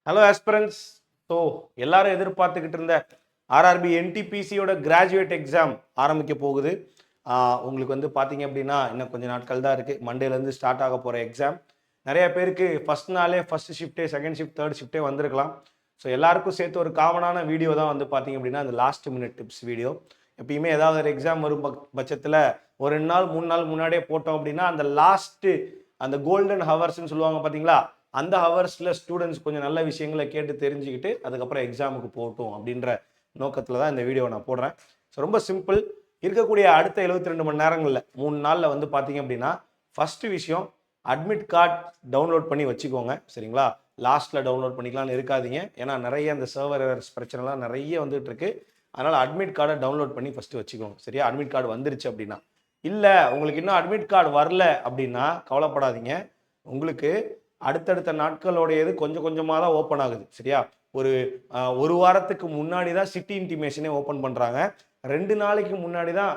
Hello aspirants. So எல்லாரும் எதிர்பார்த்துக்கிட்டு இருந்த ஆர்ஆர்பி என்டிபிசியோட கிராஜுவேட் எக்ஸாம் ஆரம்பிக்க போகுது. உங்களுக்கு வந்து பார்த்தீங்க அப்படின்னா இன்னும் கொஞ்சம் நாட்கள் தான் இருக்குது. மண்டேலேருந்து ஸ்டார்ட் ஆக போகிற எக்ஸாம். நிறைய பேருக்கு ஃபஸ்ட் நாளே ஃபஸ்ட் ஷிஃப்ட்டே, செகண்ட் ஷிஃப்ட், தேர்ட் ஷிஃப்ட்டே வந்திருக்கலாம். ஸோ எல்லாருக்கும் சேர்த்து ஒரு காமனான வீடியோ தான் வந்து பார்த்தீங்க அப்படின்னா அந்த லாஸ்ட் மினிட் டிப்ஸ் வீடியோ. எப்பயுமே ஏதாவது ஒரு எக்ஸாம் வரும் பட்சத்தில் ஒரு 2 நாள் 3 நாள் முன்னாடியே போட்டோம் அப்படின்னா அந்த லாஸ்ட்டு அந்த கோல்டன் ஹவர்ஸ்ன்னு சொல்லுவாங்க பார்த்தீங்களா, அந்த ஹவர்ஸில் ஸ்டூடெண்ட்ஸ் கொஞ்சம் நல்ல விஷயங்களை கேட்டு தெரிஞ்சுக்கிட்டு அதுக்கப்புறம் எக்ஸாமுக்கு போகட்டும் அப்படின்ற நோக்கத்தில் தான் இந்த வீடியோவை நான் போடுறேன். ஸோ ரொம்ப சிம்பிள். இருக்கக்கூடிய அடுத்த 72 மணி நேரங்களில் 3 நாளில் வந்து பார்த்தீங்க அப்படின்னா ஃபஸ்ட்டு விஷயம், அட்மிட் கார்டு டவுன்லோட் பண்ணி வச்சுக்கோங்க. சரிங்களா? லாஸ்ட்டில் டவுன்லோட் பண்ணிக்கலாம்னு இருக்காதீங்க. ஏன்னா நிறைய அந்த சர்வர் பிரச்சனைலாம் நிறைய வந்துட்டு இருக்கு. அதனால் அட்மிட் கார்டை டவுன்லோட் பண்ணி ஃபஸ்ட்டு வச்சுக்கோங்க. சரியா? அட்மிட் கார்டு வந்துருச்சு அப்படின்னா. இல்லை உங்களுக்கு இன்னும் அட்மிட் கார்டு வரல அப்படின்னா கவலைப்படாதீங்க. உங்களுக்கு அடுத்தடுத்த நாட்களோடையது கொஞ்சம் கொஞ்சமாக தான் ஓப்பன் ஆகுது. சரியா? ஒரு வாரத்துக்கு முன்னாடி தான் சிட்டி இன்டிமேஷனே ஓப்பன் பண்ணுறாங்க. 2 நாளைக்கு முன்னாடி தான்,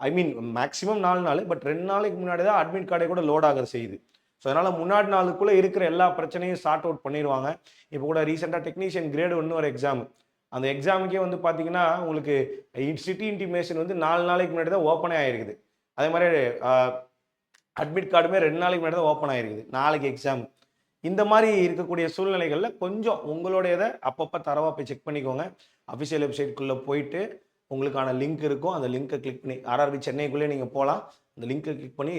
ஐ மீன் மேக்ஸிமம் 4 நாள், பட் 2 நாளைக்கு முன்னாடி தான் அட்மிட் கார்டே கூட லோட் ஆக செய்யுது. ஸோ அதனால் முன்னாடி நாளுக்குள்ளே இருக்கிற எல்லா பிரச்சனையும் சார்ட் அவுட் பண்ணிடுவாங்க. இப்போ கூட ரீசெண்டாக டெக்னீஷியன் கிரேடு 1 ஒரு எக்ஸாம். அந்த எக்ஸாமுக்கே வந்து பார்த்தீங்கன்னா உங்களுக்கு சிட்டி இன்டிமேஷன் வந்து 4 நாளைக்கு முன்னாடி தான் ஓப்பனே ஆகிருக்குது. அதே மாதிரி அட்மிட் கார்டுமே 2 நாளைக்கு முன்னாடி தான் ஓப்பன் ஆகிருக்குது. நாளைக்கு எக்ஸாம். இந்த மாதிரி இருக்கக்கூடிய சூழ்நிலைகளில் கொஞ்சம் உங்களுடையதை அப்பப்போ தரவாக போய் செக் பண்ணிக்கோங்க. அஃபிஷியல் வெப்சைட்குள்ளே போயிட்டு உங்களுக்கான லிங்க் இருக்கும். அந்த லிங்க்கை கிளிக் பண்ணி ஆர்ஆர்பி சென்னைக்குள்ளே நீங்கள் போகலாம். அந்த லிங்க்கை கிளிக் பண்ணி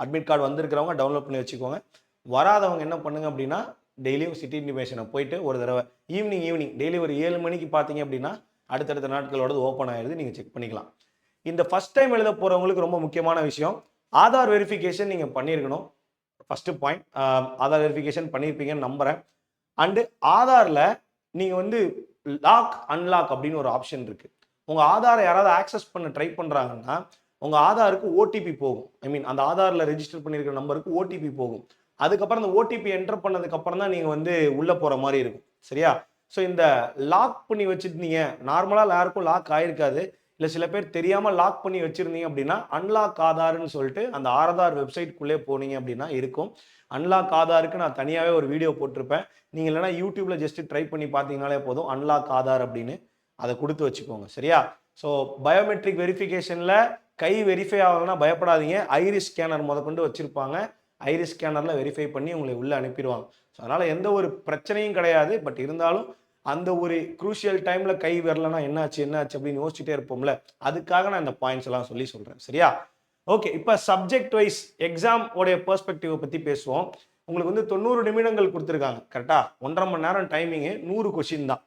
அட்மிட் கார்டு வந்திருக்கிறவங்க டவுன்லோட் பண்ணி வச்சுக்கோங்க. வராதவங்க என்ன பண்ணுங்க அப்படின்னா டெய்லியும் சிட்டி இன்டிமேஷனை போயிட்டு ஒரு தடவை ஈவினிங் டெய்லி ஒரு 7 மணிக்கு பார்த்தீங்க அப்படின்னா அடுத்தடுத்த நாட்களோடது ஓப்பன் ஆகிடுது. நீங்கள் செக் பண்ணிக்கலாம். இந்த ஃபஸ்ட் டைம் எழுத போகிறவங்களுக்கு ரொம்ப முக்கியமான விஷயம், ஆதார் வெரிஃபிகேஷன் நீங்கள் பண்ணியிருக்கணும். ஃபஸ்ட்டு பாயிண்ட், ஆதார் வெரிஃபிகேஷன் பண்ணியிருப்பீங்கன்னு நம்புகிறேன். அண்டு ஆதாரில் நீங்கள் வந்து லாக் அன்லாக் அப்படின்னு ஒரு ஆப்ஷன் இருக்குது. உங்கள் ஆதாரை யாராவது ஆக்சஸ் பண்ண ட்ரை பண்ணுறாங்கன்னா உங்கள் ஆதாருக்கு ஓடிபி போகும். ஐ மீன் அந்த ஆதாரில் ரெஜிஸ்டர் பண்ணியிருக்கிற நம்பருக்கு ஓடிபி போகும். அதுக்கப்புறம் அந்த ஓடிபி என்டர் பண்ணதுக்கப்புறம் தான் நீங்கள் வந்து உள்ளே போகிற மாதிரி இருக்கும். சரியா? ஸோ இந்த லாக் பண்ணி வச்சுருந்தீங்க, நார்மலாக யாருக்கும் லாக் ஆகிருக்காது, இல்லை சில பேர் தெரியாமல் லாக் பண்ணி வச்சுருந்தீங்க அப்படின்னா அன்லாக் ஆதார்னு சொல்லிட்டு அந்த ஆதார் வெப்சைட்குள்ளே போனீங்க அப்படின்னா இருக்கும். அன்லாக் ஆதாருக்கு நான் தனியாகவே ஒரு வீடியோ போட்டிருப்பேன். நீங்கள் இல்லைனா யூடியூப்பில் ஜஸ்ட்டு ட்ரை பண்ணி பார்த்தீங்கனாலே போதும், அன்லாக் ஆதார் அப்படின்னு. அதை கொடுத்து வச்சுக்கோங்க. சரியா? ஸோ பயோமெட்ரிக் வெரிஃபிகேஷனில் கை வெரிஃபை ஆகலைன்னா பயப்படாதீங்க. ஐரிஸ் ஸ்கேனர் முதற்கொண்டு வச்சுருப்பாங்க. ஐரிஸ் ஸ்கேனரில் வெரிஃபை பண்ணி உங்களை உள்ளே அனுப்பிடுவாங்க. ஸோ அதனால் எந்த ஒரு பிரச்சனையும் கிடையாது. பட் இருந்தாலும் அந்த ஒரு குரூஷியல் டைமில் கை வரலன்னா என்னாச்சு அப்படின்னு யோசிச்சுட்டே இருப்போம்ல, அதுக்காக நான் இந்த பாயிண்ட்ஸ் எல்லாம் சொல்கிறேன். சரியா? ஓகே, இப்போ சப்ஜெக்ட் வைஸ் எக்ஸாம் உடைய பெர்ஸ்பெக்டிவை பற்றி பேசுவோம். உங்களுக்கு வந்து 90 நிமிடங்கள் கொடுத்துருக்காங்க. கரெக்டாக 1.5 மணி நேரம் டைமிங்கு, 100 கொஷின் தான்.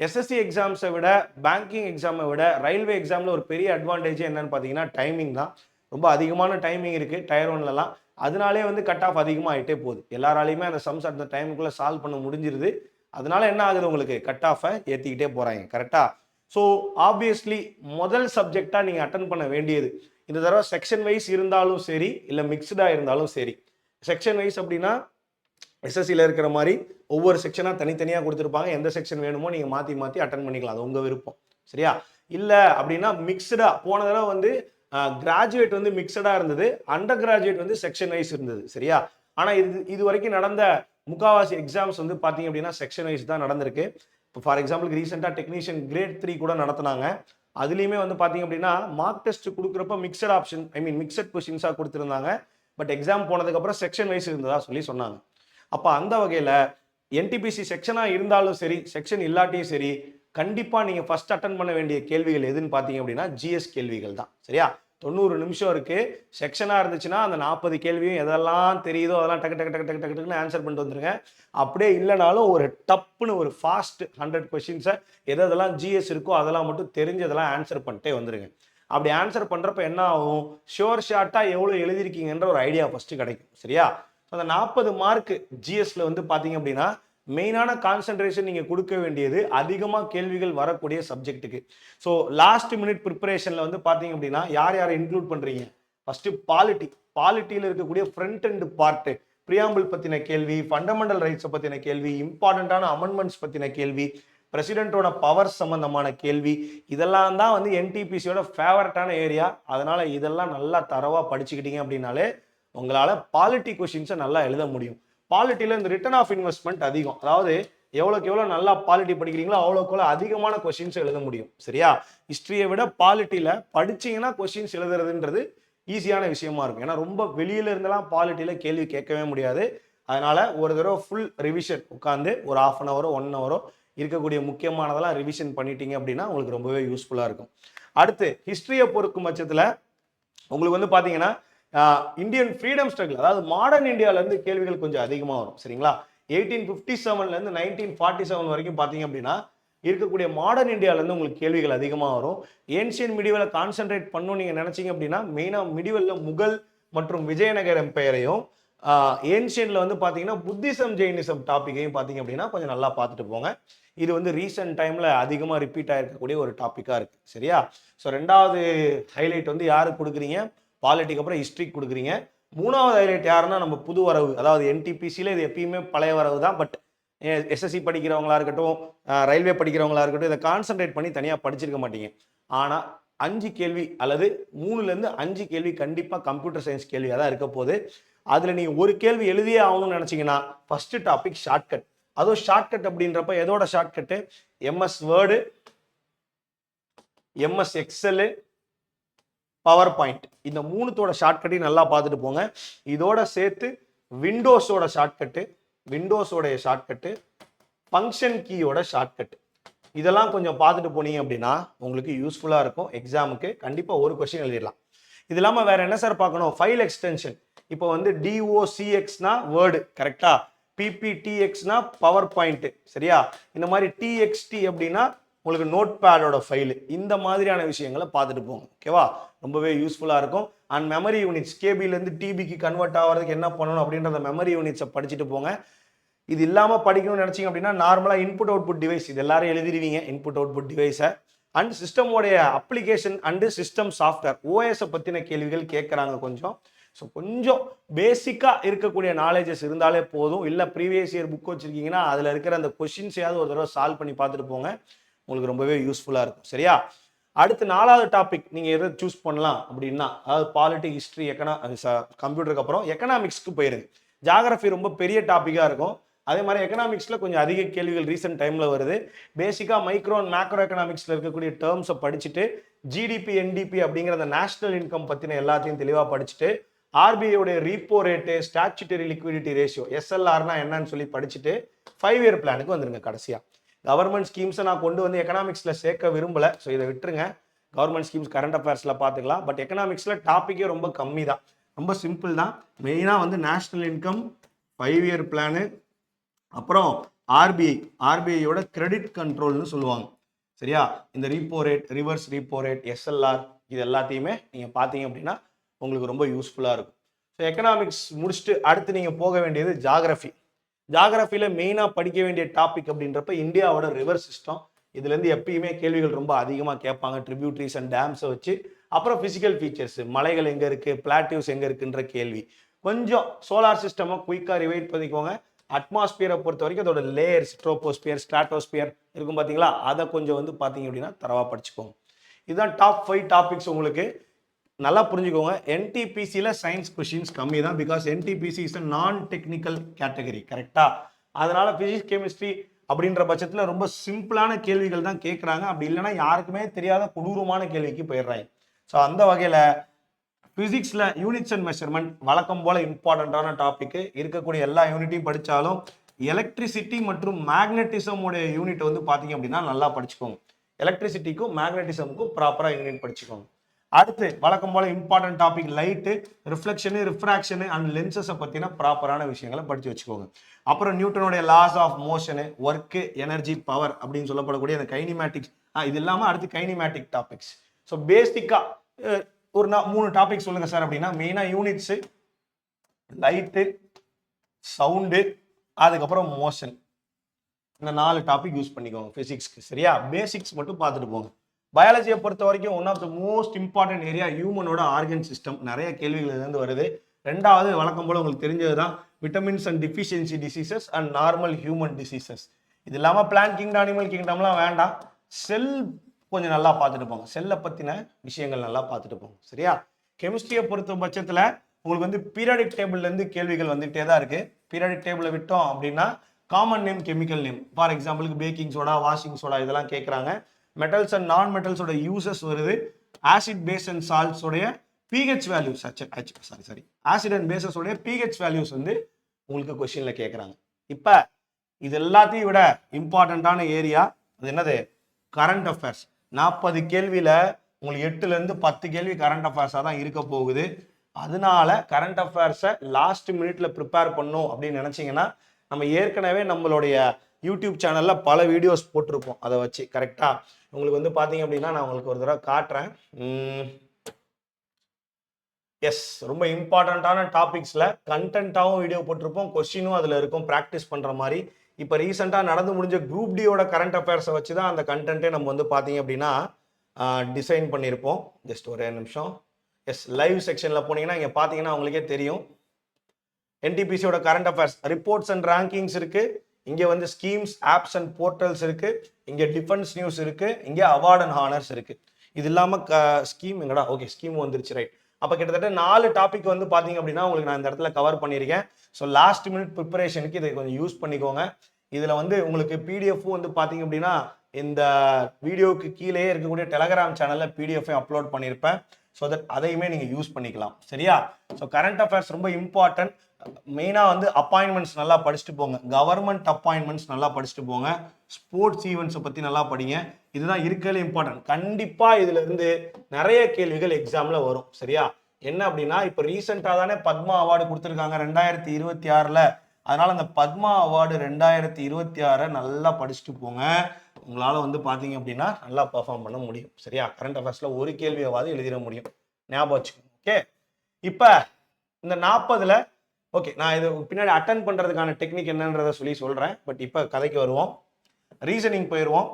எஸ்எஸ்சி எக்ஸாம்ஸை விட, பேங்கிங் எக்ஸாமை விட ரயில்வே எக்ஸாமில் ஒரு பெரிய அட்வான்டேஜ் என்னன்னு பார்த்தீங்கன்னா டைமிங் தான். ரொம்ப அதிகமான டைமிங் இருக்குது டயர் 1லலாம். அதனாலே வந்து கட் ஆஃப் அதிகமாக ஆகிட்டே போகுது. எல்லாராலையுமே அந்த சம்ஸ் அந்த டைமுக்குள்ளே சால்வ் பண்ண முடிஞ்சிருது. அதனால என்ன ஆகுது, உங்களுக்கு கட் ஆஃபை ஏற்றிக்கிட்டே போகிறாங்க. கரெக்டாக? ஸோ ஆப்வியஸ்லி முதல் சப்ஜெக்டாக நீங்கள் அட்டன் பண்ண வேண்டியது, இந்த தடவை செக்ஷன் வைஸ் இருந்தாலும் சரி, இல்லை மிக்ஸ்டாக இருந்தாலும் சரி. செக்ஷன் வைஸ் அப்படின்னா எஸ்எஸ்சியில் இருக்கிற மாதிரி ஒவ்வொரு செக்ஷனாக தனித்தனியாக கொடுத்துருப்பாங்க. எந்த செக்ஷன் வேணுமோ நீங்கள் மாற்றி அட்டன் பண்ணிக்கலாம். அது உங்கள் விருப்பம். சரியா? இல்லை அப்படின்னா மிக்ஸ்டாக, போன தடவை வந்து கிராஜுவேட் வந்து மிக்சடாக இருந்தது, அண்டர் கிராஜுவேட் வந்து செக்ஷன் வைஸ் இருந்தது. சரியா? ஆனால் இது வரைக்கும் நடந்த முக்காவாசி எக்ஸாம்ஸ் வந்து பார்த்தீங்க அப்படின்னா செக்ஷன் வைஸ் தான் நடந்திருக்கு. இப்போ ஃபார் எக்ஸாம்பிளுக்கு ரீசெண்டாக டெக்னீஷியன் கிரேட் 3 கூட நடத்தினாங்க. அதுலேயுமே வந்து பார்த்தீங்க அப்படின்னா மார்க் டெஸ்ட் கொடுக்குறப்ப மிக்சட் ஆப்ஷன், ஐ மீன் மிக்சட் கொஸ்டின்ஸாக கொடுத்துருந்தாங்க. பட் எக்ஸாம் போனதுக்கப்புறம் செக்ஷன் வைஸ் இருந்ததா சொன்னாங்க. அப்போ அந்த வகையில் என்டிபிசி செக்ஷனாக இருந்தாலும் சரி, செக்ஷன் இல்லாட்டியும் சரி, கண்டிப்பாக நீங்கள் ஃபஸ்ட் அட்டன் பண்ண வேண்டிய கேள்விகள் எதுன்னு பார்த்தீங்க அப்படின்னா ஜிஎஸ் கேள்விகள் தான். சரியா? 90 நிமிஷம் இருக்குது. செக்ஷனாக இருந்துச்சுன்னா அந்த 40 கேள்வியும் எதெல்லாம் தெரியுதோ அதெல்லாம் டக்குன்னு ஆன்சர் பண்ணிட்டு வந்துருங்க. அப்படியே இல்லைனாலும் ஒரு டப்புன்னு ஒரு ஃபாஸ்ட் 100 கொஸ்டின்ஸை எதெல்லாம் ஜிஎஸ் இருக்கோ அதெல்லாம் மட்டும் தெரிஞ்சதெல்லாம் ஆன்சர் பண்ணிட்டே வந்துருங்க. அப்படி ஆன்சர் பண்ணுறப்ப என்ன ஆகும், ஷோர் ஷார்ட்டாக எவ்வளோ எழுதிருக்கீங்கன்ற ஒரு ஐடியா ஃபஸ்ட்டு கிடைக்கும். சரியா? அந்த 40 மார்க் ஜிஎஸ்ல வந்து பார்த்தீங்க அப்படின்னா மெயினான கான்சென்ட்ரேஷன் நீங்கள் கொடுக்க வேண்டியது அதிகமாக கேள்விகள் வரக்கூடிய சப்ஜெக்ட்டுக்கு. ஸோ லாஸ்ட் மினிட் ப்ரிப்பரேஷனில் வந்து பார்த்தீங்க அப்படின்னா யாரை இன்க்ளூட் பண்ணுறீங்க, ஃபஸ்ட்டு பாலிட்டியில் இருக்கக்கூடிய ஃப்ரண்ட் அண்ட் பார்ட்டு, பிரியாம்பிள் பற்றின கேள்வி, ஃபண்டமெண்டல் ரைட்ஸை பற்றின கேள்வி, இம்பார்ட்டண்ட்டான அமெண்ட்மெண்ட்ஸ் பற்றின கேள்வி, பிரசிடென்ட்டோட பவர் சம்பந்தமான கேள்வி, இதெல்லாம் தான் வந்து என்டிபிசியோட ஃபேவரட்டான ஏரியா. அதனால் இதெல்லாம் நல்லா தரவாக படிச்சுக்கிட்டீங்க அப்படின்னாலே உங்களால் பாலிட்டி கொஷின்ஸை நல்லா எழுத முடியும். பாலிட்டியில் இந்த ரிட்டர்ன் ஆஃப் இன்வெஸ்ட்மெண்ட் அதிகம். அதாவது எவ்வளோக்கு எவ்வளோ நல்லா பாலிட்டி படிக்கிறீங்களோ அவ்வளோக்கு எவ்வளோ அதிகமான கொஸ்டின்ஸ் எழுத முடியும். சரியா? ஹிஸ்ட்ரியை விட பாலிட்டியில் படிச்சீங்கன்னா கொஸ்டின்ஸ் எழுதுறதுன்றது ஈஸியான விஷயமா இருக்கும். ஏன்னா ரொம்ப வெளியில இருந்தெல்லாம் பாலிட்டியில் கேள்வி கேட்கவே முடியாது. அதனால ஒரு தடவை ஃபுல் ரிவிஷன் உட்காந்து ஒரு 1/2 அன் ஹவரோ 1 ஹவரோ இருக்கக்கூடிய முக்கியமானதெல்லாம் ரிவிஷன் பண்ணிட்டீங்க அப்படின்னா உங்களுக்கு ரொம்பவே யூஸ்ஃபுல்லாக இருக்கும். அடுத்து ஹிஸ்ட்ரியை பொறுக்கும் பட்சத்தில் உங்களுக்கு வந்து பார்த்தீங்கன்னா இந்தியன் ஃப்ரீடம் ஸ்ட்ரகிள், அதாவது மாடர்ன் இந்தியாவிலேருந்து கேள்விகள் கொஞ்சம் அதிகமாக வரும். சரிங்களா? 1857 1947 வரைக்கும் பார்த்தீங்க அப்படின்னா இருக்கக்கூடிய மாடர்ன் இந்தியாவிலேருந்து உங்களுக்கு கேள்விகள் அதிகமாக வரும். ஏன்ஷியன் மிடிவலை கான்சென்ட்ரேட் பண்ணணும் நீங்கள் நினச்சிங்க அப்படின்னா மெயினாக மிடிவலில் முகல் மற்றும் விஜயநகர் எம்பையரையும், ஏன்ஷியனில் வந்து பார்த்தீங்கன்னா புத்திசம் ஜெயினிசம் டாப்பிக்கையும் பார்த்தீங்க அப்படின்னா கொஞ்சம் நல்லா பார்த்துட்டு போங்க. இது வந்து ரீசெண்ட் டைமில் அதிகமாக ரிப்பீட் ஆகிருக்கக்கூடிய ஒரு டாப்பிக்காக இருக்குது. சரியா? ஸோ 2வது ஹைலைட் வந்து யாருக்கு கொடுக்குறீங்க? பாலிட்டிக்கு அப்புறம் ஹிஸ்ட்ரிக்கு கொடுக்குறீங்க. 3வது ஹைலைட் யாருன்னா நம்ம புது வரவு, அதாவது என்டிபிசியில் இது எப்பயுமே பழைய வரவு தான். பட் எஸ்எஸ்சி படிக்கிறவங்களா இருக்கட்டும், ரயில்வே படிக்கிறவங்களா இருக்கட்டும், இதை கான்சென்ட்ரேட் பண்ணி தனியாக படிச்சிருக்க மாட்டீங்க. ஆனால் 5 கேள்வி அல்லது 3லேருந்து 5 கேள்வி கண்டிப்பாக கம்ப்யூட்டர் சயின்ஸ் கேள்வியாக தான் இருக்க போகுது. அதில் நீங்கள் ஒரு கேள்வி எழுதியே ஆகணும்னு நினச்சிங்கன்னா ஃபர்ஸ்ட் டாபிக் ஷார்ட்கட். அதுவும் ஷார்ட்கட் அப்படின்றப்ப எதோட shortcut? MS word, MS XL, power point. இந்த 3தோட ஷார்ட்கட்டையும் நல்லா பார்த்துட்டு போங்க. இதோட சேர்த்து விண்டோஸோட ஷார்ட்கட்டு, விண்டோஸோடைய ஷார்ட்கட்டு, ஃபங்க்ஷன் கீயோட ஷார்ட்கட், இதெல்லாம் கொஞ்சம் பார்த்துட்டு போனீங்க அப்படின்னா உங்களுக்கு யூஸ்ஃபுல்லாக இருக்கும். எக்ஸாமுக்கு கண்டிப்பாக ஒரு கொஸ்டின் எழுதிடலாம். இது இல்லாமல் வேற என்ன சார் பார்க்கணும்? File extension. இப்போ வந்து DOCXனா வேர்டு கரெக்டா, PPTXனா பவர் பாயிண்ட். சரியா? இந்த மாதிரி TXT அப்படின்னா உங்களுக்கு நோட் பேடோட ஃபைலு. இந்த மாதிரியான விஷயங்களை பார்த்துட்டு போங்க. ஓகேவா? ரொம்பவே யூஸ்ஃபுல்லாக இருக்கும். அண்ட் மெமரி யூனிட்ஸ், கேபிலேருந்து டிபிக்கு கன்வெர்ட் ஆகிறதுக்கு என்ன பண்ணணும் அப்படின்றத மெமரி யூனிட்ஸை படிச்சுட்டு போங்க. இது இல்லாமல் படிக்கணும்னு நினச்சிங்க அப்படின்னா நார்மலாக இன்புட் அவுட்புட் டிவைஸ் இது எல்லாரும் எழுதிடுவீங்க. இன்புட் அவுட்புட் டிவைஸை அண்ட் சிஸ்டமோடைய அப்ளிகேஷன் அண்டு சிஸ்டம் சாஃப்ட்வேர் ஓஎஸை பற்றின கேள்விகள் கேட்குறாங்க கொஞ்சம். ஸோ கொஞ்சம் பேசிக்காக இருக்கக்கூடிய நாலேஜஸ் இருந்தாலே போதும். இல்லை ப்ரீவியஸ் இயர் புக் வச்சுருக்கீங்கன்னா அதில் இருக்கிற அந்த கொஷின்ஸையாவது ஒரு தடவை சால்வ் பண்ணி பார்த்துட்டு போங்க. உங்களுக்கு ரொம்பவே யூஸ்ஃபுல்லாக இருக்கும். சரியா? அடுத்து 4வது டாபிக் நீங்கள் எதை சூஸ் பண்ணலாம் அப்படின்னா, அதாவது பாலிட்டி, ஹிஸ்ட்ரி, கம்ப்யூட்டருக்கு அப்புறம் எக்கனாமிக்ஸ்க்கு போயிருங்க. ஜாகிரஃபி ரொம்ப பெரிய டாப்பிக்காக இருக்கும். அதே மாதிரி எக்கனாமிக்ஸில் கொஞ்சம் அதிக கேள்விகள் ரீசெண்ட் டைமில் வருது. பேசிக்காக மைக்ரோ அண்ட் மேக்ரோ எக்கனாமிக்ஸில் இருக்கக்கூடிய டேர்ம்ஸை படிச்சுட்டு ஜிடிபி என்டிபி அப்படிங்கிற அந்த நேஷனல் இன்கம் பற்றின எல்லாத்தையும் தெளிவாக படிச்சுட்டு ஆர்பிஐயோடைய repo rate, statutory liquidity ratio, எஸ்எல்ஆர்னா என்னன்னு சொல்லி படிச்சுட்டு 5 இயர் பிளானுக்கு வந்துருங்க. கடைசியாக கவர்மெண்ட் ஸ்கீம்ஸை நான் கொண்டு வந்து எக்கனாமிக்ஸில் சேர்க்க விரும்பலை. ஸோ இதை விட்டுருங்க. கவர்மெண்ட் ஸ்கீம்ஸ் கரண்ட் அஃபேர்ஸில் பார்த்துக்கலாம். பட் எக்கனாமிக்ஸில் டாப்பிக்கே ரொம்ப கம்மி தான், ரொம்ப சிம்பிள் தான். மெயினாக வந்து நேஷனல் இன்கம், 5 இயர் பிளானு, அப்புறம் ஆர்பிஐயோட கிரெடிட் கண்ட்ரோல்னு சொல்லுவாங்க. சரியா? இந்த repo rate, reverse repo rate, SLR, இது எல்லாத்தையுமே நீங்கள் பார்த்தீங்க அப்படின்னா உங்களுக்கு ரொம்ப யூஸ்ஃபுல்லாக இருக்கும். ஸோ எக்கனாமிக்ஸ் முடிச்சுட்டு அடுத்து நீங்கள் போக வேண்டியது ஜாகிரஃபி. ஜாகிரஃபியில் மெயினாக படிக்க வேண்டிய டாபிக் அப்படின்றப்ப இந்தியாவோட ரிவர் சிஸ்டம். இதுலேருந்து எப்பயுமே கேள்விகள் ரொம்ப அதிகமாக கேட்பாங்க. ட்ரிபியூட்ரிஸ் அண்ட் டேம்ஸை வச்சு. அப்புறம் ஃபிசிக்கல் ஃபீச்சர்ஸ், மலைகள் எங்கே இருக்குது, பிளாட்டிவ்ஸ் எங்கே இருக்குன்ற கேள்வி. கொஞ்சம் சோலார் சிஸ்டமை குயிக்காக ரிவைட் பண்ணிக்கோங்க. அட்மாஸ்பியரை பொறுத்த வரைக்கும் அதோட லேயர்ஸ், ட்ரோபோஸ்பியர், ஸ்ட்ராட்டோஸ்பியர் இருக்கும் பார்த்தீங்களா, அதை கொஞ்சம் வந்து பார்த்தீங்க அப்படின்னா தரவாக படிச்சுக்கோங்க. இதுதான் டாப் 5 டாபிக்ஸ். உங்களுக்கு நல்லா புரிஞ்சுக்கோங்க. என்டிபிசியில் சயின்ஸ் கொஷின்ஸ் கம்மி தான். பிகாஸ் என்டிபிசி இஸ் அ நான் டெக்னிக்கல் கேட்டகரி. கரெக்டா? அதனால பிசிக்ஸ், கெமிஸ்ட்ரி அப்படின்ற பட்சத்தில் ரொம்ப சிம்பிளான கேள்விகள் தான் கேட்குறாங்க. அப்படி இல்லைன்னா யாருக்குமே தெரியாத கொடூரமான கேள்விக்கு போயிடுறாங்க. ஸோ அந்த வகையில் பிசிக்ஸில் யூனிட்ஸ் அண்ட் மெஷர்மெண்ட் வழக்கம் போல இம்பார்ட்டண்ட்டான டாபிக். இருக்கக்கூடிய எல்லா யூனிட்டையும் படித்தாலும் எலக்ட்ரிசிட்டி மற்றும் மேக்னட்டிசமுடைய யூனிட் வந்து பார்த்தீங்க அப்படின்னா நல்லா படிச்சுக்கோங்க. எலக்ட்ரிசிட்டிக்கும் மேக்னட்டிசமுக்கும் ப்ராப்பராக யூனிட் படிச்சுக்கோங்க. அடுத்து வழக்கம் போல important topic light, reflection, refraction and லென்சஸை பற்றின ப்ராப்பரான விஷயங்களை படித்து வச்சுக்கோங்க. அப்புறம் நியூட்டனுடைய laws of motion, work, energy, power அப்படின்னு சொல்லப்படக்கூடிய அந்த கைனிமேட்டிக்ஸ், இது இல்லாமல் அடுத்து கைனிமேட்டிக் டாபிக்ஸ். ஸோ பேசிக்காக ஒரு 3 டாபிக் சொல்லுங்கள் சார் அப்படின்னா, மெயினாக யூனிட்ஸு, லைட்டு, சவுண்டு, அதுக்கப்புறம் மோஷன், இந்த 4 டாபிக் யூஸ் பண்ணிக்கோங்க ஃபிசிக்ஸ்க்கு. சரியா? பேசிக்ஸ் மட்டும் பார்த்துட்டு போங்க. பயாலஜியை பொறுத்த வரைக்கும் one of the most important area ஹியூமனோட ஆர்கன் சிஸ்டம். நிறைய கேள்விகள் இருந்து வருது. 2வது வழக்கம் போல உங்களுக்கு தெரிஞ்சது தான் vitamins and deficiency diseases and normal human diseases. இது இல்லாமல் பிளான்ட் கிங்டம், அனிமல் கிங்டம்லாம் வேண்டாம். செல் கொஞ்சம் நல்லா பார்த்துட்டு போங்க. செல்லை பற்றின விஷயங்கள் நல்லா பார்த்துட்டு போங்க. சரியா? கெமிஸ்ட்ரியை பொறுத்த பட்சத்தில் உங்களுக்கு வந்து பீரியாடிக் டேபிள்லேருந்து கேள்விகள் வந்துகிட்டே தான் இருக்குது. பீரியாடிக் டேபிளை விட்டோம் அப்படின்னா common name, chemical name. For எக்ஸாம்பிளுக்கு பேக்கிங் சோடா, வாஷிங் சோடா இதெல்லாம் கேட்குறாங்க. மெட்டல்ஸ் அண்ட் நான் மெட்டல்ஸோட யூசஸ் வருது. ஆசிட் பேஸ் அண்ட் சால்ட்ஸோடைய pH values, sorry acid and பேசஸோடைய பிஹெச் வேல்யூஸ் வந்து உங்களுக்கு கொஸ்டின்ல கேட்குறாங்க. இப்போ இது எல்லாத்தையும் விட இம்பார்ட்டண்ட்டான ஏரியா அது என்னது? Current affairs. 40 கேள்வியில் உங்களுக்கு 8லேருந்து 10 கேள்வி கரண்ட் அஃபேர்ஸாக தான் இருக்க போகுது. அதனால கரண்ட் அஃபேர்ஸை லாஸ்ட் மினிட்ல ப்ரிப்பேர் பண்ணும் அப்படின்னு நினச்சிங்கன்னா நம்ம ஏற்கனவே நம்மளுடைய யூடியூப் சேனலில் பல வீடியோஸ் போட்டிருப்போம். அதை வச்சு கரெக்டாக உங்களுக்கு வந்து பார்த்தீங்க அப்படின்னா நான் உங்களுக்கு ஒரு தடவை காட்டுறேன். எஸ், ரொம்ப இம்பார்ட்டண்ட்டான டாபிக்ஸில் கண்டென்ட்டாகவும் வீடியோ போட்டிருப்போம், கொஸ்டினும் அதில் இருக்கும் ப்ராக்டிஸ் பண்ணுற மாதிரி. இப்போ ரீசெண்டாக நடந்து முடிஞ்ச குரூப் டியோட கரண்ட் அஃபேர்ஸை வச்சு தான் அந்த கண்டென்ட்டே நம்ம வந்து பார்த்தீங்க அப்படின்னா டிசைன் பண்ணியிருப்போம். ஜஸ்ட் ஒரே நிமிஷம். எஸ், லைவ் செக்ஷனில் போனீங்கன்னா இங்கே பார்த்தீங்கன்னா உங்களுக்கே தெரியும். என்டிபிசியோட current affairs reports and rankings இருக்குது. இங்கே வந்து ஸ்கீம்ஸ், ஆப்ஸ் அண்ட் போர்ட்டல்ஸ் இருக்குது. இங்கே டிஃபென்ஸ் நியூஸ் இருக்குது. இங்கே அவார்ட் அண்ட் ஹானர்ஸ் இருக்குது. இது இல்லாமல் ஸ்கீம் எங்கடா? ஓகே, ஸ்கீம் வந்துருச்சு, ரைட். அப்போ கிட்டத்தட்ட 4 டாபிக் வந்து பார்த்தீங்க அப்படின்னா உங்களுக்கு நான் இந்த இடத்துல கவர் பண்ணியிருக்கேன். ஸோ லாஸ்ட் மினிட் ப்ரிப்பரேஷனுக்கு இதை கொஞ்சம் யூஸ் பண்ணிக்கோங்க. இதில் வந்து உங்களுக்கு பிடிஎஃப்பும் வந்து பார்த்தீங்க அப்படின்னா இந்த வீடியோவுக்கு கீழே இருக்கக்கூடிய டெலகிராம் சேனலில் பிடிஎஃபை அப்லோட் பண்ணியிருப்பேன். ஸோ தட் அதையுமே நீங்கள் யூஸ் பண்ணிக்கலாம், சரியா? ஸோ கரண்ட் அஃபேர்ஸ் ரொம்ப இம்பார்ட்டன்ட். மெயினாக வந்து அப்பாயின்மெண்ட்ஸ் நல்லா படிச்சுட்டு போங்க. கவர்மெண்ட் அப்பாயின்மெண்ட்ஸ் நல்லா படிச்சுட்டு போங்க. ஸ்போர்ட்ஸ் ஈவெண்ட்ஸை பற்றி நல்லா படிங்க. இதுதான் இருக்கிறதுல இம்பார்ட்டன்ட். கண்டிப்பாக இதுல இருந்து நிறைய கேள்விகள் எக்ஸாமில் வரும், சரியா? என்ன அப்படின்னா இப்போ ரீசெண்டாக தானே பத்மா அவார்டு கொடுத்துருக்காங்க 2026ல். அதனால அந்த பத்மா அவார்டு 2026 நல்லா படிச்சுட்டு போங்க. உங்களால் வந்து பார்த்தீங்க அப்படின்னா நல்லா பர்ஃபார்ம் பண்ண முடியும், சரியா? கரண்ட் அஃபேர்ஸில் ஒரு கேள்வியாவது எழுதிட முடியும், ஞாபகம் வச்சுக்கோங்க. ஓகே, இப்போ இந்த 40ல் ஓகே, நான் இது பின்னாடி அட்டன் பண்ணுறதுக்கான டெக்னிக் என்னன்றதை சொல்கிறேன். பட் இப்போ கதைக்கு வருவோம். ரீசனிங் போயிடுவோம்.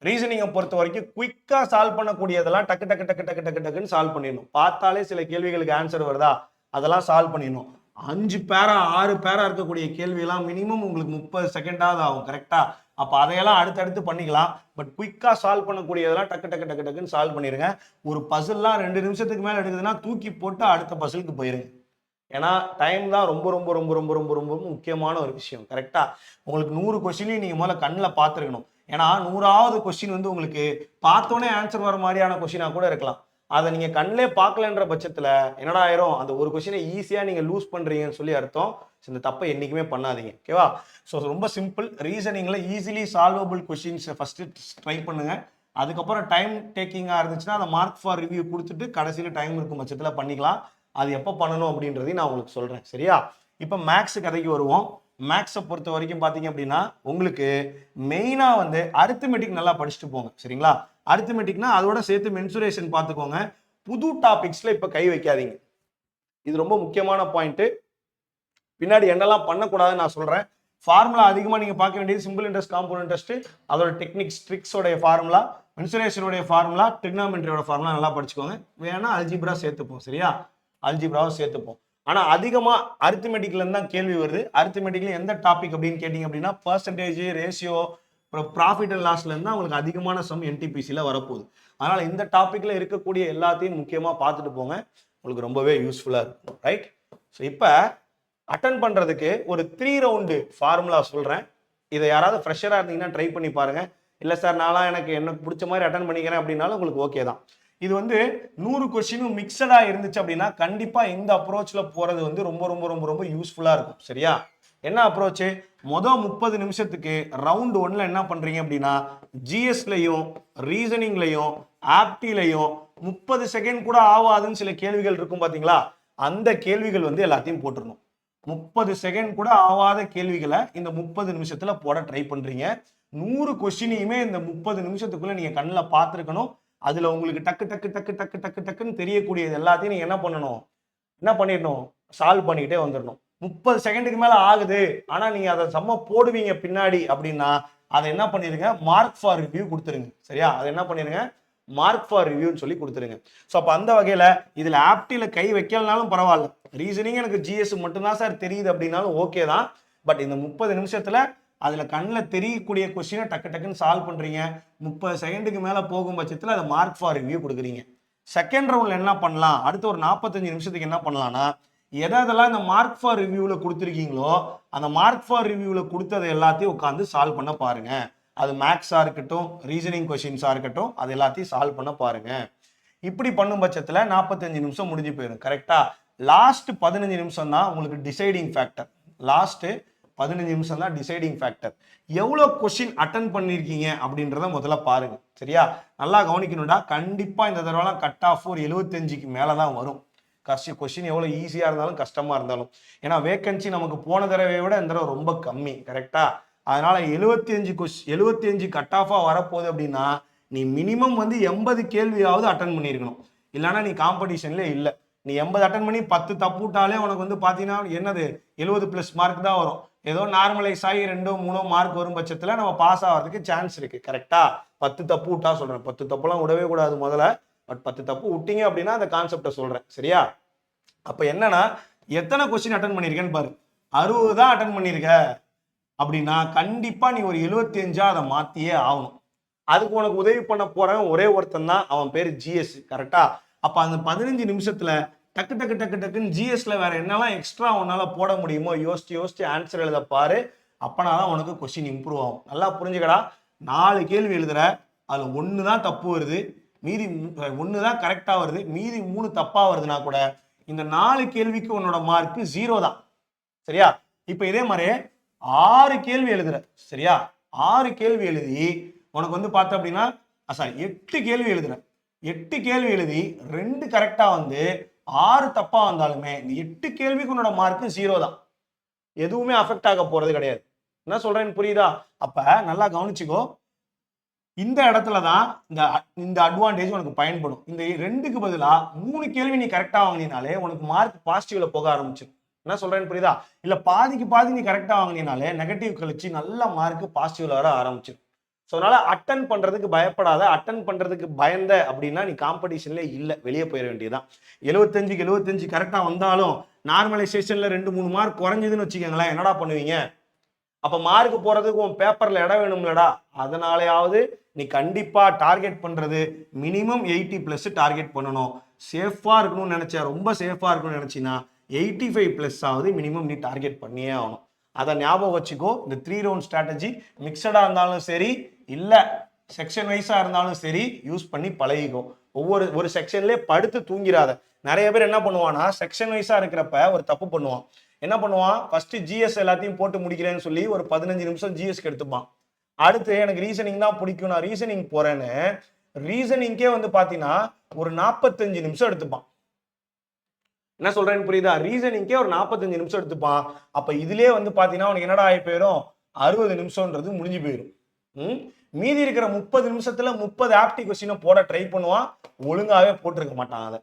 ரீசனிங்கை பொறுத்த வரைக்கும் குயிக்காக சால்வ் பண்ணக்கூடியதெல்லாம் டக்கு டக்கு டக்கு டக்கு டக்கு டக்குன்னு சால்வ் பண்ணிடணும். பார்த்தாலே சில கேள்விகளுக்கு ஆன்சர் வருதா, அதெல்லாம் சால்வ் பண்ணிடணும். 5 பேரா 6 பேரா இருக்கக்கூடிய கேள்வியெல்லாம் மினிமம் உங்களுக்கு 30 செகண்டாவது ஆகும், கரெக்டா? அப்போ அதையெல்லாம் அடுத்தடுத்து பண்ணிக்கலாம். பட் குயிக்காக சால்வ் பண்ணக்கூடியதெல்லாம் டக்கு டக்கு டக்கு டக்குன்னு சால்வ் பண்ணிடுங்க. ஒரு பசில்லாம் 2 நிமிஷத்துக்கு மேலே எடுக்குதுன்னா தூக்கி போட்டு அடுத்த பசிலுக்கு போயிருங்க. ஏன்னா டைம் தான் ரொம்ப ரொம்ப ரொம்ப ரொம்ப ரொம்ப ரொம்ப முக்கியமான ஒரு விஷயம், கரெக்டா? உங்களுக்கு 100 கொஸ்டினையும் நீங்கள் முதல்ல கண்ணில் பார்த்துருக்கணும். ஏன்னா 100வது கொஸ்டின் வந்து உங்களுக்கு பார்த்தோன்னே ஆன்சர் வர மாதிரியான கொஸ்டினாக கூட இருக்கலாம். அதை நீங்கள் கண்ணிலே பார்க்கலன்ற பட்சத்தில் என்னடா ஆயிரும், அந்த ஒரு கொஸ்டினை ஈஸியாக நீங்கள் லூஸ் பண்ணுறீங்கன்னு சொல்லி அர்த்தம். இந்த தப்பை என்றைக்குமே பண்ணாதீங்க, ஓகேவா? ஸோ ரொம்ப சிம்பிள். ரீசனிங்கில் ஈஸிலி சால்வபிள் கொஸ்டின்ஸை ஃபஸ்ட்டு ட்ரை பண்ணுங்கள். அதுக்கப்புறம் டைம் டேக்கிங்காக இருந்துச்சுன்னா அந்த மார்க் ஃபார் ரிவ்யூ கொடுத்துட்டு கடைசியில் டைம் இருக்கும் பட்சத்தில் பண்ணிக்கலாம். அது எப்போ பண்ணணும் அப்படின்றதையும் நான் உங்களுக்கு சொல்கிறேன், சரியா? இப்போ மேக்ஸ் கதைக்கு வருவோம். மேக்ஸை பொறுத்த வரைக்கும் பார்த்தீங்க அப்படின்னா உங்களுக்கு மெயினாக வந்து அரித்மெட்டிக் நல்லா படிச்சுட்டு போங்க, சரிங்களா? அரித்மெட்டிக்னா அதோட சேர்த்து மென்சுரேஷன் பார்த்துக்கோங்க. புது டாபிக்ஸில் இப்போ கை வைக்காதீங்க. இது ரொம்ப முக்கியமான பாயிண்ட்டு. பின்னாடி என்னெல்லாம் பண்ணக்கூடாதுன்னு நான் சொல்கிறேன். ஃபார்முலா அதிகமாக நீங்கள் பார்க்க வேண்டியது சிம்பிள் இன்ட்ரெஸ்ட், காம்பவுண்ட் இன்ட்ரெஸ்ட், அதோட டெக்னிக்ஸ், ட்ரிக்ஸோடைய ஃபார்முலா, மென்சுரேஷனுடைய ஃபார்முலா, ட்ரிக்னாமெட்ரியோட ஃபார்முலா நல்லா படிச்சுக்கோங்க. வேணா அல்ஜிப்ரா சேர்த்துப்போம், சரியா? அல்ஜிப்ராவை சேர்த்துப்போம். ஆனால் அதிகமாக அரித்மெட்டிக்லேருந்து தான் கேள்வி வருது. அரித்மெட்டிக்ல எந்த டாபிக் அப்படின்னு கேட்டிங்க அப்படின்னா பர்சன்டேஜ், ரேஷியோ, ப்ராஃபிட் அண்ட் லாஸ்லேருந்து தான் உங்களுக்கு அதிகமான சம் என்டிபிசியில் வரப்போகுது. அதனால் இந்த டாப்பிக்கில் இருக்கக்கூடிய எல்லாத்தையும் முக்கியமாக பார்த்துட்டு போங்க, உங்களுக்கு ரொம்பவே யூஸ்ஃபுல்லாக இருக்கும், ரைட்? ஸோ இப்போ அட்டன் பண்ணுறதுக்கு ஒரு 3 ரவுண்டு ஃபார்முலா சொல்கிறேன். இதை யாராவது ஃப்ரெஷராக இருந்தீங்கன்னா ட்ரை பண்ணி பாருங்கள். இல்லை சார் நான்லாம் எனக்கு பிடிச்ச மாதிரி அட்டன் பண்ணிக்கிறேன் அப்படின்னாலும் உங்களுக்கு ஓகே தான். இது வந்து 100 கொஸ்டினும் மிக்சடாக இருந்துச்சு அப்படின்னா கண்டிப்பாக இந்த அப்ரோச்சில் போகிறது வந்து ரொம்ப ரொம்ப ரொம்ப ரொம்ப யூஸ்ஃபுல்லாக இருக்கும், சரியா? என்ன அப்ரோச்சு? மொதல் 30 நிமிஷத்துக்கு ரவுண்ட் 1ல் என்ன பண்ணுறீங்க அப்படின்னா ஜிஎஸ்லையும் ரீசனிங்லையும் ஆப்டிலையும் 30 செகண்ட் கூட ஆகாதுன்னு சில கேள்விகள் இருக்கும் பார்த்தீங்களா? அந்த கேள்விகள் வந்து எல்லாத்தையும் போட்டுருணும். 30 செகண்ட் கூட ஆகாத கேள்விகளை இந்த 30 நிமிஷத்தில் போட ட்ரை பண்ணுறீங்க. 100 கொஸ்டினையுமே இந்த 30 நிமிஷத்துக்குள்ளே நீங்கள் கண்ணில் பார்த்துருக்கணும். அதில் உங்களுக்கு டக்கு டக்கு டக்கு டக்கு டக்கு டக்குன்னு தெரியக்கூடியது எல்லாத்தையும் நீங்கள் என்ன பண்ணிடணும்? சால்வ் பண்ணிக்கிட்டே வந்துடணும். 30 செகண்டுக்கு மேலே ஆகுது ஆனால் நீங்கள் அதை செம்ம போடுவீங்க பின்னாடி அப்படின்னா அதை என்ன பண்ணிடுங்க? மார்க் ஃபார் ரிவ்யூ கொடுத்துருங்க, சரியா? அதை என்ன பண்ணிடுங்க? மார்க் ஃபார் ரிவ்யூன்னு சொல்லி கொடுத்துருங்க. ஸோ அப்போ அந்த வகையில் இதில் ஆப்டியில் கை வைக்கலனாலும் பரவாயில்ல. ரீசனிங் எனக்கு ஜிஎஸ் மட்டும்தான் சார் தெரியுது அப்படின்னாலும் ஓகே தான். பட் இந்த 30 நிமிஷத்தில் அதில் கண்ணில் தெரியக்கூடிய கொஸ்டினை டக்கு டக்குன்னு சால்வ் பண்ணுறீங்க. 30 செகண்டுக்கு மேலே போகும் பட்சத்தில் அதை மார்க் ஃபார் ரிவ்யூ கொடுக்குறீங்க. செகண்ட் ரவுண்டில் என்ன பண்ணலாம்? அடுத்து ஒரு 45 நிமிஷத்துக்கு என்ன பண்ணலாம்னா எதெல்லாம் இந்த மார்க் ஃபார் ரிவ்யூவில் கொடுத்துருக்கீங்களோ அந்த மார்க் ஃபார் ரிவ்யூவில் கொடுத்தது எல்லாத்தையும் உட்காந்து சால்வ் பண்ண பாருங்க. அது மேக்ஸாக இருக்கட்டும், ரீசனிங் கொஷின்ஸாக இருக்கட்டும், அது எல்லாத்தையும் சால்வ் பண்ண பாருங்க. இப்படி பண்ணும் பட்சத்தில் 45 நிமிஷம் முடிஞ்சு போயிடும். கரெக்டா? லாஸ்ட் 15 நிமிஷம் தான் உங்களுக்கு டிசைடிங் ஃபேக்டர். லாஸ்ட் 15 நிமிஷம் தான் டிசைடிங் ஃபேக்டர். எவ்வளோ கொஸ்டின் அட்டன் பண்ணியிருக்கீங்க அப்படின்றத முதல்ல பாருங்க. சரியா? நல்லா கவனிக்கணும்டா. கண்டிப்பாக இந்த தடவைலாம் கட் ஆஃப் ஒரு 75க்கு மேலே தான் வரும். கொஸ்டின் எவ்வளோ ஈஸியாக இருந்தாலும் கஷ்டமாக இருந்தாலும். ஏன்னா வேகன்சி நமக்கு போன தடவையை விட இந்த தடவை ரொம்ப கம்மி. கரெக்டா? அதனால 75 கட் ஆஃபாக வரப்போகுது அப்படின்னா நீ மினிமம் வந்து 80 கேள்வியாவது அட்டன் பண்ணியிருக்கணும். இல்லைன்னா நீ காம்படிஷன்ல இல்லை. நீ 80 அட்டன் பண்ணி 10 தப்பு விட்டாலே உனக்கு வந்து பார்த்தீங்கன்னா என்னது 70+ மார்க் தான் வரும். ஏதோ நார்மலைஸ் ஆகி 2-3 மார்க் வரும் பட்சத்தில் நம்ம பாஸ் ஆகிறதுக்கு சான்ஸ் இருக்கு. கரெக்டா? 10 தப்பு விட்டா சொல்றேன். 10 தப்புலாம் விடவே கூடாது முதல்ல. பட் 10 தப்பு விட்டீங்க அப்படின்னா அந்த கான்செப்டை சொல்றேன். சரியா? அப்ப என்னன்னா எத்தனை கொஸ்டின் அட்டன் பண்ணிருக்கேன்னு பாரு. 60 தான் அட்டன் பண்ணிருக்க அப்படின்னா கண்டிப்பா நீ ஒரு 75 அதை மாத்தியே ஆகணும். அதுக்கு உனக்கு உதவி பண்ண போறவன் ஒரே ஒருத்தன் தான், அவன் பேரு ஜிஎஸ். கரெக்டா? அப்ப அந்த 15 நிமிஷத்துல டக்கு டக்கு டக்கு டக்குன்னு ஜிஎஸ்ல வேற என்னெல்லாம் எக்ஸ்ட்ரா உன்னால போட முடியுமோ யோசிச்சு ஆன்சர் எழுத பாரு. அப்பனாதான் உனக்கு கொஸ்டின் இம்ப்ரூவ் ஆகும். நல்லா புரிஞ்சுக்கடா. 4 கேள்வி எழுதுற, அதுல 1 தான் தப்பு வருது, மீதி 1 தான் கரெக்டா வருது, மீதி 3 தப்பா வருதுன்னா கூட இந்த 4 கேள்விக்கு உன்னோட மார்க் 0 தான். சரியா? இப்ப இதே மாதிரி 6 கேள்வி எழுதுற. சரியா? 6 கேள்வி எழுதி உனக்கு வந்து பார்த்த அப்படின்னா 8 கேள்வி எழுதுற. 8 கேள்வி எழுதி 2 கரெக்டா வந்து 6 தப்பா வந்தாலுமே இந்த 8 கேள்விக்கு உன்னோட மார்க் 0 தான். எதுவுமே அஃபெக்ட் ஆக போறது கிடையாது. என்ன சொல்றேன்னு புரியுதா? அப்ப நல்லா கவனிச்சுக்கோ. இந்த இடத்துல தான் இந்த அட்வான்டேஜ் உனக்கு பயன்படும். இந்த 2க்கு பதிலா 3 கேள்வி நீ கரெக்டா வாங்கினாலே உனக்கு மார்க் பாசிட்டிவ்ல போக ஆரம்பிச்சிடும். என்ன சொல்றேன்னு புரியுதா? இல்ல பாதிக்கு பாதி நீ கரெக்டா வாங்கினாலே நெகட்டிவ் கழிச்சு நல்ல மார்க் பாசிட்டிவ்ல வர ஆரம்பிச்சிடும். ஸோ அதனால அட்டன் பண்றதுக்கு பயப்படாத. அட்டன் பண்றதுக்கு பயந்த அப்படின்னா நீ காம்படிஷன்ல இல்ல, வெளியே போயிட வேண்டியதுதான். 75க்கு 75 கரெக்டா வந்தாலும் நார்மலைசேஷன்ல 2-3 மார்க் குறைஞ்சதுன்னு வச்சுக்கோங்களேன், என்னடா பண்ணுவீங்க? அப்ப மார்க் போறதுக்கு உன் பேப்பர்ல இடம் வேணும்லடா. அதனாலயாவது நீ கண்டிப்பா டார்கெட் பண்றது மினிமம் 80+ டார்கெட் பண்ணணும். சேஃபா இருக்கணும்னு நினைச்சா, ரொம்ப சேஃபா இருக்கணும்னு நினைச்சினா 85+ ஆவது மினிமம் நீ டார்கெட் பண்ணியே ஆகணும். அதை ஞாபகம் வச்சுக்கோ. இந்த 3 ரவுண்ட் ஸ்ட்ராட்டஜி மிக்சடா இருந்தாலும் சரி, இல்ல செக்ஷன் வைஸா இருந்தாலும் சரி, யூஸ் பண்ணி பழகிக்கோ. ஒரு செக்ஷன்லேயே படுத்து தூங்கிடாத. நிறைய பேர் என்ன பண்ணுவான்னா செக்ஷன் வைஸா இருக்கிறப்ப ஒரு தப்பு பண்ணுவான். என்ன பண்ணுவான்? ஃபர்ஸ்ட் ஜிஎஸ் எல்லாத்தையும் போட்டு முடிக்கிறேன்னு சொல்லி ஒரு 15 நிமிஷம் ஜிஎஸ்க்கு எடுத்துப்பான். அடுத்து எனக்கு ரீசனிங் தான் பிடிக்கும், நான் ரீசனிங் போறேன்னு ரீசனிங்கே வந்து பாத்தீங்கன்னா ஒரு 45 நிமிஷம் எடுத்துப்பான். என்ன சொல்றேன்னு புரியுதா? ரீசனிங்கே ஒரு 45 நிமிஷம் எடுத்துப்பான். அப்ப இதுலயே வந்து பாத்தீங்கன்னா உனக்கு என்னடா ஆகி போயிடும்? 60 நிமிஷம்ன்றது முடிஞ்சு போயிடும். மீதி இருக்கிற 30 நிமிஷத்துல 30 ஆப்டி கொஸ்டினை போட ட்ரை பண்ணுவான். ஒழுங்காவே போட்டிருக்க மாட்டான். அதை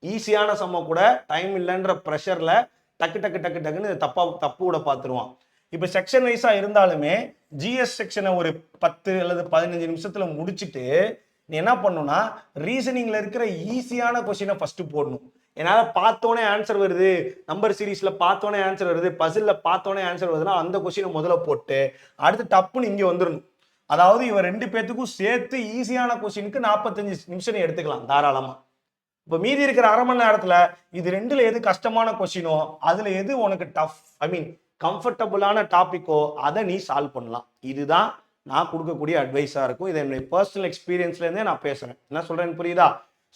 ஈஸியான சம்ம கூட டைம் இல்லைன்ற ப்ரெஷர்ல டக்கு டக்கு டக்கு டக்குன்னு தப்பு கூட பார்த்துருவான். இப்ப செக்ஷன் வைஸா இருந்தாலுமே ஜிஎஸ் செக்ஷனை ஒரு 10 அல்லது 15 நிமிஷத்துல முடிச்சுட்டு நீ என்ன பண்ணணும்னா ரீசனிங்ல இருக்கிற ஈஸியான கொஸ்டினை ஃபர்ஸ்ட் போடணும். என்னால பார்த்தோன்னே ஆன்சர் வருது, நம்பர் சீரீஸ்ல பார்த்தோன்னே ஆன்சர் வருது, பசில்ல பார்த்தோன்னே ஆன்சர் வருதுன்னா அந்த கொஸ்டினை முதல்ல போட்டு அடுத்து டப்புன்னு இங்க வந்துடணும். அதாவது இவன் 2 பேத்துக்கும் சேர்த்து ஈஸியான கொஸ்டினுக்கு 45 நிமிஷம் எடுத்துக்கலாம் தாராளமா. இப்ப மீதி இருக்கிற அரை மணி நேரத்துல இது 2ல எது கஷ்டமான கொஸ்டினோ, அதுல எது உனக்கு டஃப் கம்ஃபர்டபுளான டாபிக்கோ அதை நீ சால்வ் பண்ணலாம். இதுதான் நான் கொடுக்கக்கூடிய அட்வைஸா இருக்கும். இதை என்னுடைய பர்சனல் எக்ஸ்பீரியன்ஸ்ல இருந்தே நான் பேசுறேன். என்ன சொல்றேன்னு புரியுதா?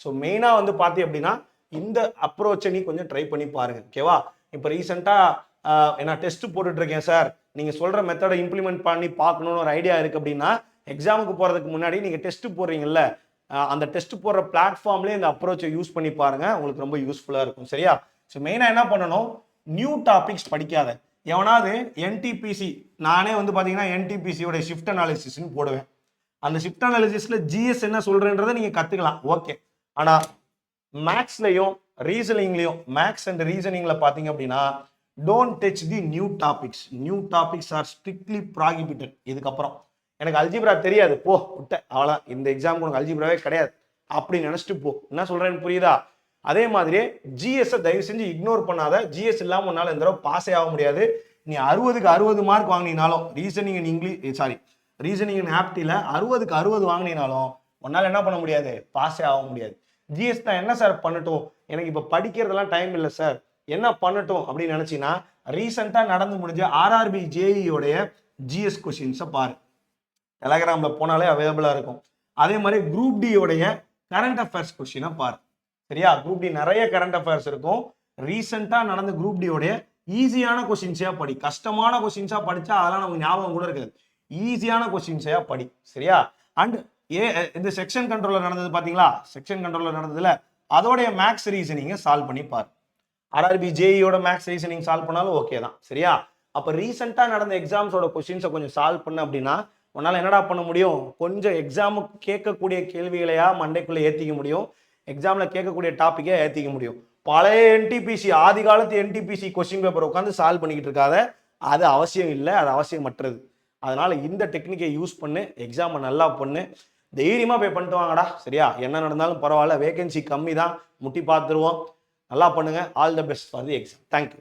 ஸோ மெயினா வந்து பாத்தி அப்படின்னா இந்த அப்ரோச்சை நீ கொஞ்சம் ட்ரை பண்ணி பாருங்க. ஓகேவா? இப்போ ரீசெண்டா நான் டெஸ்ட் போட்டுட்டு இருக்கேன் சார், நீங்க சொல்ற மெத்தடை இம்ப்ளிமெண்ட் பண்ணி பார்க்கணும்னு ஒரு ஐடியா இருக்கு அப்படின்னா எக்ஸாமுக்கு போறதுக்கு முன்னாடி நீங்க டெஸ்ட் போடுறீங்கல்ல, அந்த டெஸ்ட் போடுற பிளாட்ஃபார்ம்லேயே இந்த அப்ரோச்சை யூஸ் பண்ணி பாருங்க. உங்களுக்கு ரொம்ப யூஸ்ஃபுல்லா இருக்கும். சரியா? ஸோ மெயினா என்ன பண்ணணும்? நியூ டாபிக்ஸ் படிக்காத. எவனாவது என்டிபிசி, நானே வந்து பாத்தீங்கன்னா என்டிபிசியோட ஷிஃப்ட் அனாலிசிஸ்ன்னு போடுவேன். அந்த ஷிஃப்ட் அனாலிசிஸ்ல ஜிஎஸ் என்ன சொல்றேன்றதை நீங்க கத்துக்கலாம். ஓகே. ஆனா மேக்ஸ்லயும் ரீசனிங்லயும், மேக்ஸ் அண்ட் ரீசனிங்ல பாத்தீங்க அப்படின்னா don't touch the new topics. New topics R strictly prohibited. இதுக்கப்புறம் எனக்கு அல்ஜிப்ரா தெரியாது, போ விட்ட, அவ்வளோ இந்த எக்ஸாமுக்கு உனக்கு அல்ஜிப்ராவே கிடையாது அப்படின்னு நினைச்சிட்டு போ. என்ன சொல்றேன்னு புரியுதா? அதே மாதிரியே ஜிஎஸ் தயவு செஞ்சு இக்னோர் பண்ணாத. ஜிஎஸ் இல்லாம உன்னால இந்த தடவை பாஸே ஆக முடியாது. நீ 60க்கு 60 மார்க் வாங்கினாலும் ரீசனிங் இன் இங்கிலீஷ் ரீசனிங் இன் ஆப்டில 60க்கு 60 வாங்கினாலும் உன்னால என்ன பண்ண முடியாது? பாஸே ஆக முடியாது. ஜிஎஸ் தான் என்ன சார் பண்ணட்டும், எனக்கு இப்ப படிக்கிறதெல்லாம் டைம் இல்லை சார், என்ன பண்ணட்டும் அப்படின்னு நினைச்சீங்கன்னா ரீசெண்டா நடந்து முடிஞ்ச ஆர்ஆர்பி ஜேஇயோடைய ஜிஎஸ் கொஸ்டின்ஸை பாரு. டெலகிராம்ல போனாலே அவைலபிளா இருக்கும். அதே மாதிரி குரூப் டி உடைய கரண்ட் அஃபேர்ஸ் கொஸ்டினை பாரு. சரியா? குரூப் டி நிறைய கரண்ட் அஃபேர்ஸ் இருக்கும். ரீசெண்டா நடந்த குரூப் டி உடைய ஈஸியான கொஸ்டின்ஸையா படி. கஷ்டமான கொஸ்டின்ஸா படிச்சா அதெல்லாம் நமக்கு ஞாபகம் கூட இருக்காது. ஈஸியான கொஸ்டின்ஸையா படி. சரியா? அண்ட் இந்த செக்ஷன் கண்ட்ரோலர் நடந்தது பாத்தீங்களா? செக்ஷன் கண்ட்ரோலர் நடந்ததுல அதோடைய மேக்ஸ் ரீசனிங்கை சால்வ் பண்ணி பாரு. ஆர்ஆர்பி ஜேஇயோட மேக்ஸ் ரீசனிங் சால்வ் பண்ணாலும் ஓகே தான். சரியா? அப்ப ரீசெண்டா நடந்த எக்ஸாம்ஸோட கொஸ்டின்ஸை கொஞ்சம் சால்வ் பண்ண அப்படின்னா உன்னால என்னடா பண்ண முடியும்? கொஞ்சம் எக்ஸாமுக்கு கேட்கக்கூடிய கேள்விகளையா மண்டைக்குள்ள ஏத்திக்க முடியும். எக்ஸாம்ல கேட்கக்கூடிய டாபிக்கை ஏத்திக்க முடியும். பழைய என்டிபிசி ஆதி காலத்து என்டிபிசி கொஸ்டின் பேப்பர் உட்காந்து சால்வ் பண்ணிக்கிட்டு இருக்காத. அது அவசியம் இல்லை, அது அவசியமற்றது. அதனால இந்த டெக்னிக்கை யூஸ் பண்ணு, எக்ஸாமை நல்லா பண்ணு, தைரியமா போய் பண்ணிட்டு வாங்கடா. சரியா? என்ன நடந்தாலும் பரவாயில்ல, வேகன்சி கம்மி தான், முட்டி பார்த்துருவோம். நல்லா பண்ணுங்க. All the best for the exam. Thank you.